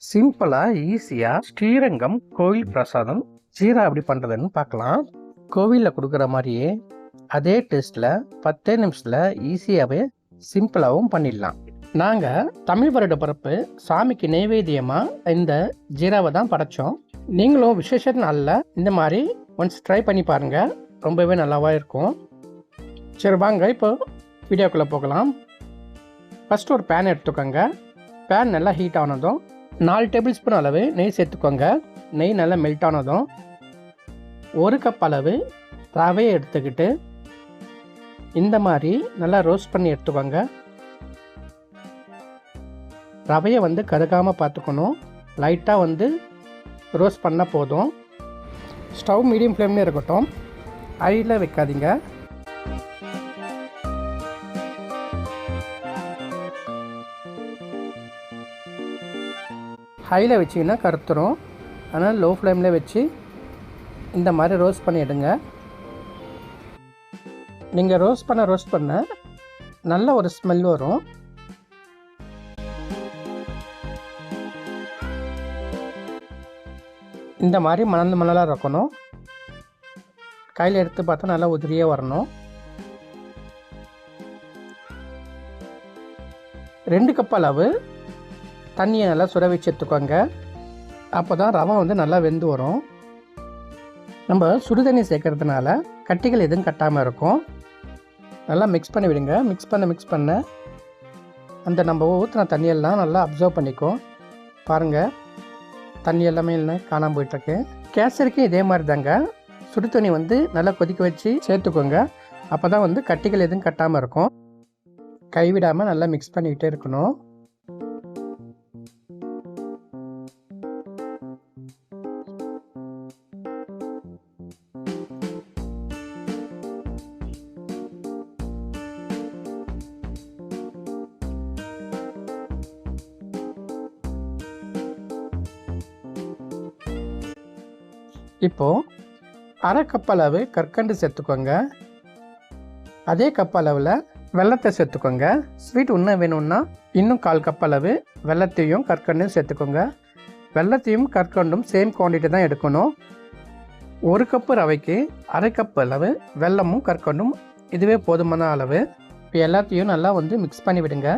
சிம்பிளாக ஈஸியாக ஸ்ரீரங்கம் கோவில் பிரசாதம் ஜீரா எப்படி பண்ணுறதுன்னு பார்க்கலாம். கோவிலில் கொடுக்குற மாதிரியே அதே டேஸ்ட்டில் 10 நிமிஷத்தில் ஈஸியாகவே சிம்பிளாகவும் பண்ணிடலாம். நாங்கள் தமிழ் வருட பிறப்பு சாமிக்கு நைவேத்தியமாக இந்த ஜீராவை தான் படைச்சோம். நீங்களும் விசேஷ நாளில் இந்த மாதிரி ஒன்ஸ் ட்ரை பண்ணி பாருங்கள், ரொம்பவே நல்லாவா இருக்கும். சரி வாங்க இப்போ வீடியோக்குள்ளே போகலாம். ஃபஸ்ட்டு ஒரு பேன் எடுத்துக்கோங்க. பேன் நல்லா ஹீட் ஆனதும் 4 டேபிள் ஸ்பூன் அளவு நெய் சேர்த்துக்கோங்க. நெய் நல்லா மெல்ட் ஆனதும் 1 கப் அளவு ரவையை எடுத்துக்கிட்டு இந்த மாதிரி நல்லா ரோஸ்ட் பண்ணி எடுத்துக்கோங்க. ரவையை கருகாமல் பார்த்துக்கணும். லைட்டாக ரோஸ்ட் பண்ணால் போதும். ஸ்டவ் மீடியம் ஃப்ளேம்லேயே இருக்கட்டும், ஹையில் வைக்காதீங்க. ஹையில் வச்சிங்கன்னா கருத்துரும். அதனால் லோ ஃப்ளேமில் வச்சு இந்த மாதிரி ரோஸ்ட் பண்ணி எடுங்க. நீங்கள் ரோஸ்ட் பண்ண நல்ல ஒரு ஸ்மெல் வரும். இந்த மாதிரி மணலாக இருக்கணும். கையில் எடுத்து பார்த்தா நல்லா உதிரியே வரணும். 2 கப் அளவு தண்ணியை நல்லா சுட வச்சு எடுத்துக்கோங்க. அப்போ தான் ரவை நல்லா வெந்து வரும். நம்ம சுடுதண்ணி சேர்க்கறதுனால கட்டிகள் எதுவும் கட்டாமல் இருக்கும். நல்லா மிக்ஸ் பண்ணி விடுங்க. மிக்ஸ் பண்ண அந்த நம்ம ஊற்றின தண்ணியெல்லாம் நல்லா அப்சர்வ் பண்ணிக்கும். பாருங்கள், தண்ணி எல்லாமே இல்லை காணாமல் போயிட்டுருக்கு. கேசரிக்கும் இதே மாதிரி தாங்க. சுடு தண்ணி நல்லா கொதிக்க வச்சு சேர்த்துக்கோங்க. அப்போ தான் கட்டிகள் எதுவும் கட்டாமல் இருக்கும். கைவிடாமல் நல்லா மிக்ஸ் பண்ணிக்கிட்டே இருக்கணும். இப்போது 1/2 கப் அளவு கற்கண்டு சேர்த்துக்கோங்க. அதே கப் அளவில் வெல்லத்தை சேர்த்துக்கோங்க. ஸ்வீட் இன்னும் வேணும்னா இன்னும் 1/4 கப் அளவு வெல்லத்தையும் கற்கண்டும் சேர்த்துக்கோங்க. வெல்லத்தையும் கற்கண்டும் சேம் குவான்டிட்டி தான் எடுக்கணும். 1 கப்பு ரவைக்கு 1/2 கப் அளவு வெல்லமும் கற்கண்டும் இதுவே போதுமான அளவு. இப்போ எல்லாத்தையும் நல்லா மிக்ஸ் பண்ணி விடுங்க.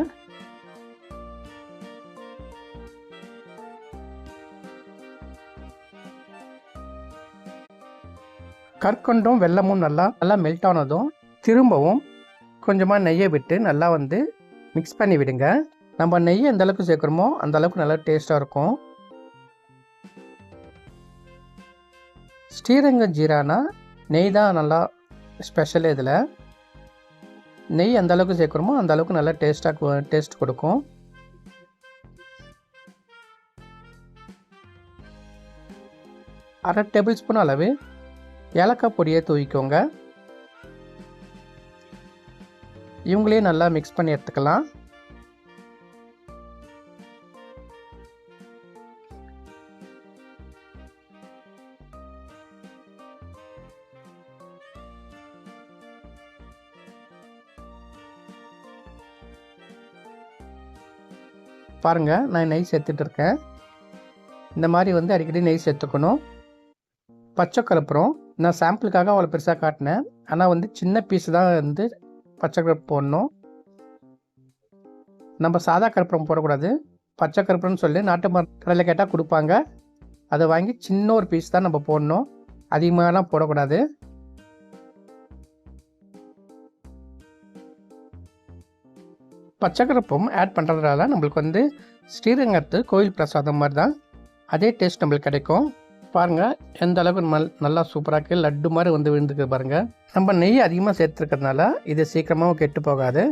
கற்கண்டும் வெல்லமும் நல்லா மெல்ட் ஆனதும் திரும்பவும் கொஞ்சமாக நெய்யை விட்டு நல்லா மிக்ஸ் பண்ணி விடுங்க. நம்ம நெய்யை எந்த அளவுக்கு சேர்க்குறோமோ அந்த அளவுக்கு நல்லா டேஸ்ட்டாக இருக்கும். ஸ்ரீரங்கம் ஜீரானா நெய் தான் நல்லா ஸ்பெஷல். இதில் நெய் எந்த அளவுக்கு சேர்க்குறோமோ அந்த அளவுக்கு நல்லா டேஸ்ட் கொடுக்கும். அரை டேபிள் ஸ்பூன் அளவு ஏலக்காய் பொடியை தூவிக்கோங்க. இவங்களே நல்லா மிக்ஸ் பண்ணி எடுத்துக்கலாம். பாருங்கள், நான் நெய் சேர்த்துட்டு இருக்கேன். இந்த மாதிரி அடிக்கடி நெய் சேர்த்துக்கணும். பச்சை கற்பூரம் நான் சாம்பிளுக்காக அவ்வளோ பெருசாக காட்டினேன். ஆனால் சின்ன பீஸ் தான் பச்சை கற்பூரம் போடணும். நம்ம சாதா கற்பூரம் போடக்கூடாது. பச்சை கற்பூரம்னு சொல்லி நாட்டு கடையில் கேட்டால் கொடுப்பாங்க. அதை வாங்கி சின்ன ஒரு பீஸ் தான் நம்ம போடணும். அதிகமாகலாம் போடக்கூடாது. பச்சை கற்பூரம் ஆட் பண்ணுறதுனால நம்மளுக்கு ஸ்ரீரங்கத்து கோயில் பிரசாதம் மாதிரி தான் அதே டேஸ்ட் நம்மளுக்கு கிடைக்கும். பாருங்கள், எந்த அளவுக்கு நல்லா சூப்பராக இருக்குது. லட்டு மாதிரி விழுந்துருக்கு பாருங்கள். நம்ம நெய் அதிகமாக சேர்த்துருக்கிறதுனால இது சீக்கிரமாக கெட்டு போகாது.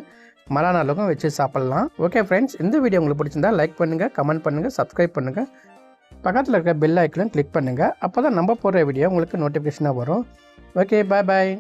மழை நாளுக்கும் வச்சு சாப்பிட்லாம். ஓகே ஃப்ரெண்ட்ஸ், இந்த வீடியோ உங்களுக்கு பிடிச்சிருந்தா லைக் பண்ணுங்கள், கமெண்ட் பண்ணுங்கள், சப்ஸ்கிரைப் பண்ணுங்கள். பக்கத்தில் இருக்க பெல் ஐக்கனையும் கிளிக் பண்ணுங்கள். அப்போ தான் நம்ம போடுற வீடியோ உங்களுக்கு நோட்டிஃபிகேஷனாக வரும். ஓகே, பாய் பாய்.